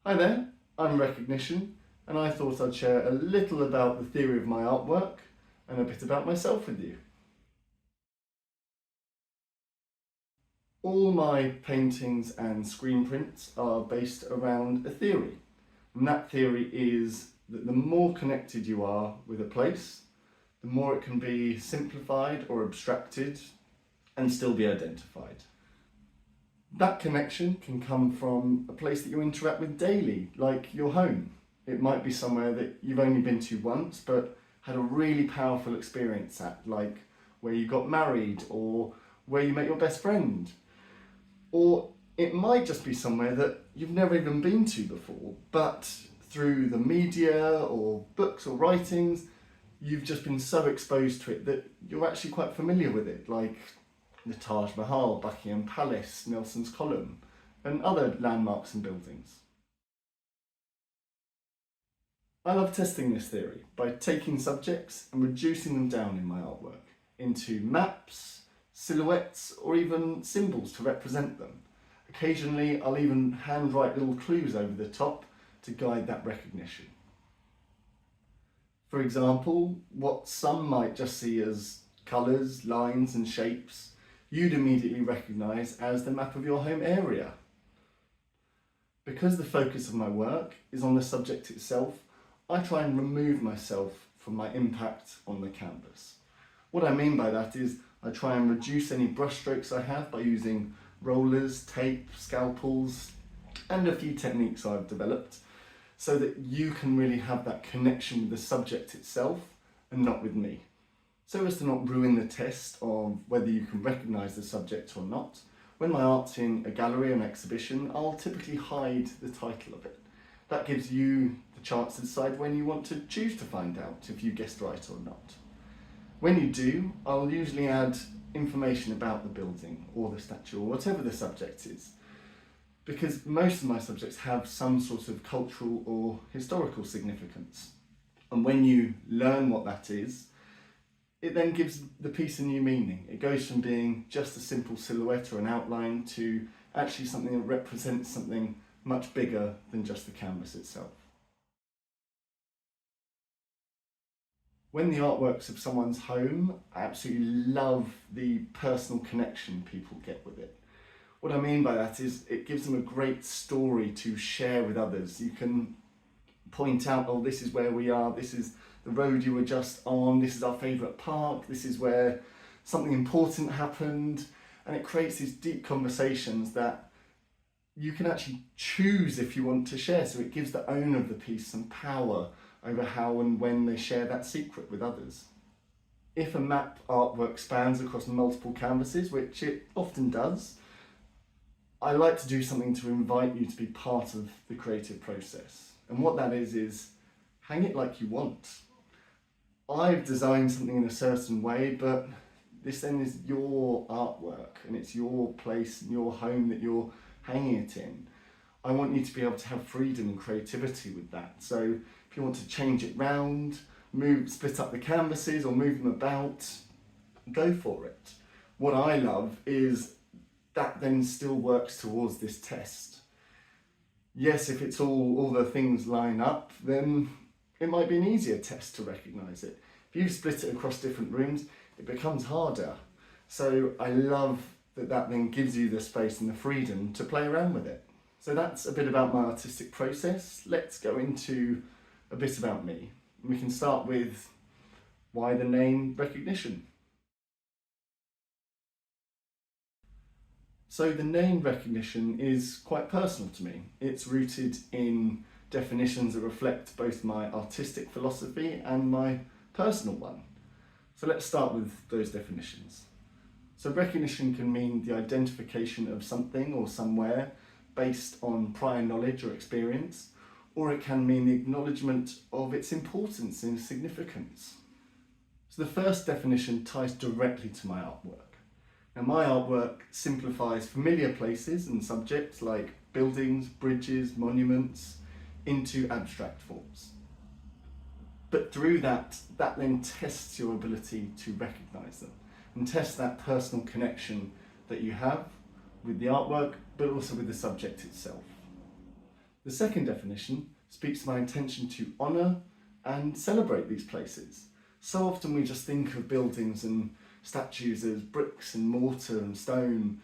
Hi there, I'm Recognition, and I thought I'd share a little about the theory of my artwork and a bit about myself with you. All my paintings and screen prints are based around a theory, and that theory is that the more connected you are with a place, the more it can be simplified or abstracted and still be identified. That connection can come from a place that you interact with daily, like your home. It might be somewhere that you've only been to once, but had a really powerful experience at, like where you got married or where you met your best friend. Or it might just be somewhere that you've never even been to before, but through the media or books or writings, you've just been so exposed to it that you're actually quite familiar with it, like the Taj Mahal, Buckingham Palace, Nelson's Column, and other landmarks and buildings. I love testing this theory by taking subjects and reducing them down in my artwork into maps, silhouettes, or even symbols to represent them. Occasionally, I'll even handwrite little clues over the top to guide that recognition. For example, what some might just see as colours, lines, and shapes, you'd immediately recognise as the map of your home area. Because the focus of my work is on the subject itself, I try and remove myself from my impact on the canvas. What I mean by that is I try and reduce any brushstrokes I have by using rollers, tape, scalpels, and a few techniques I've developed so that you can really have that connection with the subject itself and not with me, so as to not ruin the test of whether you can recognise the subject or not. When my art's in a gallery or an exhibition, I'll typically hide the title of it. That gives you the chance to decide when you want to choose to find out if you guessed right or not. When you do, I'll usually add information about the building or the statue or whatever the subject is, because most of my subjects have some sort of cultural or historical significance. And when you learn what that is, it then gives the piece a new meaning. It goes from being just a simple silhouette or an outline to actually something that represents something much bigger than just the canvas itself. When the artwork's of someone's home, I absolutely love the personal connection people get with it. What I mean by that is it gives them a great story to share with others. You can point out, oh, this is where we are, this is the road you were just on, this is our favourite park, this is where something important happened, and it creates these deep conversations that you can actually choose if you want to share, so it gives the owner of the piece some power over how and when they share that secret with others. If a map artwork spans across multiple canvases, which it often does, I like to do something to invite you to be part of the creative process. And what that is hang it like you want. I've designed something in a certain way, but this then is your artwork and it's your place and your home that you're hanging it in. I want you to be able to have freedom and creativity with that. So if you want to change it round, split up the canvases or move them about, go for it. What I love is that then still works towards this test. Yes, if it's all the things line up, then it might be an easier test to recognise it. If you split it across different rooms, it becomes harder. So I love that then gives you the space and the freedom to play around with it. So that's a bit about my artistic process. Let's go into a bit about me. We can start with why the name Recognition. So the name Recognition is quite personal to me. It's rooted in definitions that reflect both my artistic philosophy and my personal one. So let's start with those definitions. So recognition can mean the identification of something or somewhere based on prior knowledge or experience, or it can mean the acknowledgement of its importance and significance. So the first definition ties directly to my artwork. Now my artwork simplifies familiar places and subjects like buildings, bridges, monuments into abstract forms. But through that then tests your ability to recognise them and test that personal connection that you have with the artwork, but also with the subject itself. The second definition speaks to my intention to honour and celebrate these places. So often we just think of buildings and statues as bricks and mortar and stone,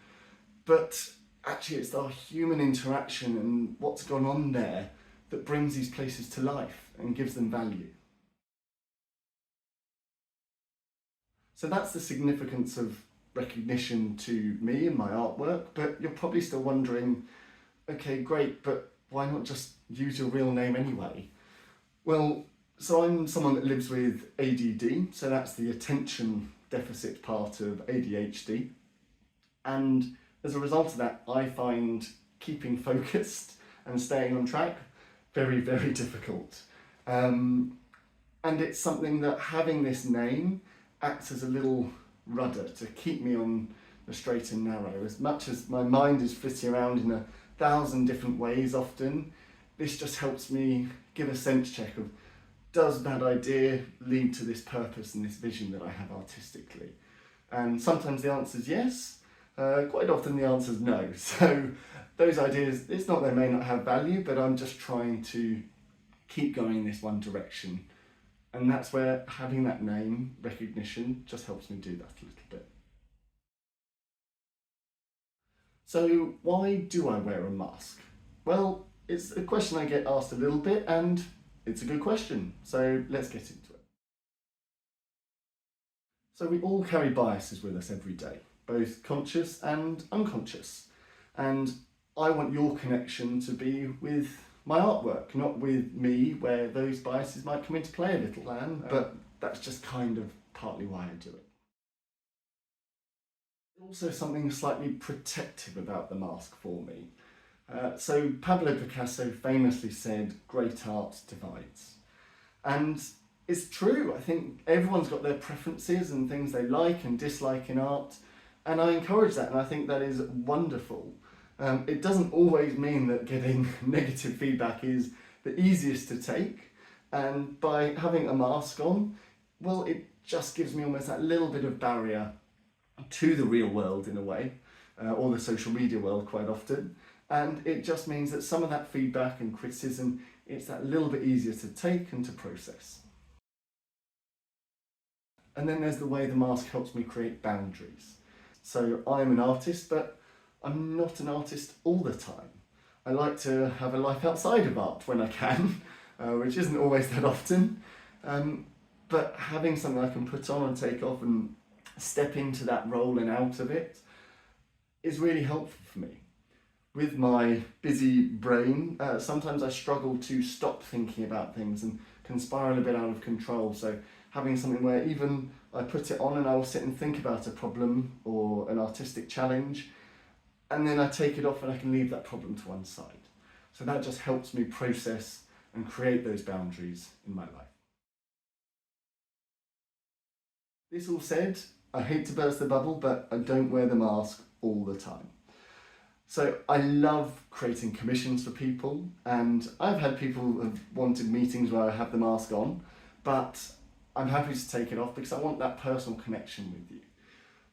but actually it's our human interaction and what's gone on there that brings these places to life and gives them value. So that's the significance of recognition to me and my artwork, but you're probably still wondering, okay, great, but why not just use your real name anyway? Well, so I'm someone that lives with ADD, so that's the attention deficit part of ADHD. And as a result of that, I find keeping focused and staying on track very, very difficult. And it's something that having this name acts as a little rudder to keep me on the straight and narrow. As much as my mind is flitting around in 1,000 different ways often, this just helps me give a sense check of, does that idea lead to this purpose and this vision that I have artistically? And sometimes the answer is yes, quite often the answer is no. So those ideas, it's not they may not have value, but I'm just trying to keep going in this one direction. And that's where having that name recognition just helps me do that a little bit. So why do I wear a mask? Well, it's a question I get asked a little bit, and it's a good question. So let's get into it. So we all carry biases with us every day, both conscious and unconscious. And I want your connection to be with my artwork, not with me, where those biases might come into play a little, but that's just kind of partly why I do it. Also something slightly protective about the mask for me. So Pablo Picasso famously said, "Great art divides." And it's true, I think everyone's got their preferences and things they like and dislike in art, and I encourage that, and I think that is wonderful. It doesn't always mean that getting negative feedback is the easiest to take, and by having a mask on, well, it just gives me almost that little bit of barrier to the real world in a way, or the social media world quite often, and it just means that some of that feedback and criticism, it's that little bit easier to take and to process. And then there's the way the mask helps me create boundaries. So I'm an artist, but I'm not an artist all the time. I like to have a life outside of art when I can, which isn't always that often. But having something I can put on and take off and step into that role and out of it is really helpful for me. With my busy brain, sometimes I struggle to stop thinking about things and can spiral a bit out of control. So having something where even I put it on and I will sit and think about a problem or an artistic challenge, and then I take it off and I can leave that problem to one side. So that just helps me process and create those boundaries in my life. This all said, I hate to burst the bubble, but I don't wear the mask all the time. So I love creating commissions for people, and I've had people who have wanted meetings where I have the mask on, but I'm happy to take it off because I want that personal connection with you.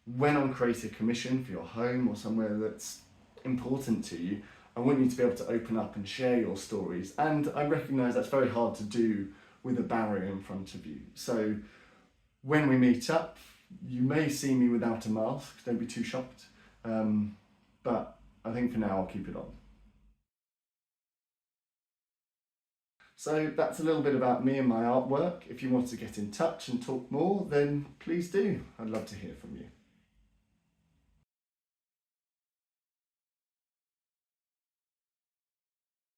When I'm creating a commission for your home or somewhere that's important to you, I want you to be able to open up and share your stories, and I recognise that's very hard to do with a barrier in front of you. So when we meet up, you may see me without a mask, don't be too shocked, but I think for now I'll keep it on. So that's a little bit about me and my artwork. If you want to get in touch and talk more, then please do. I'd love to hear from you.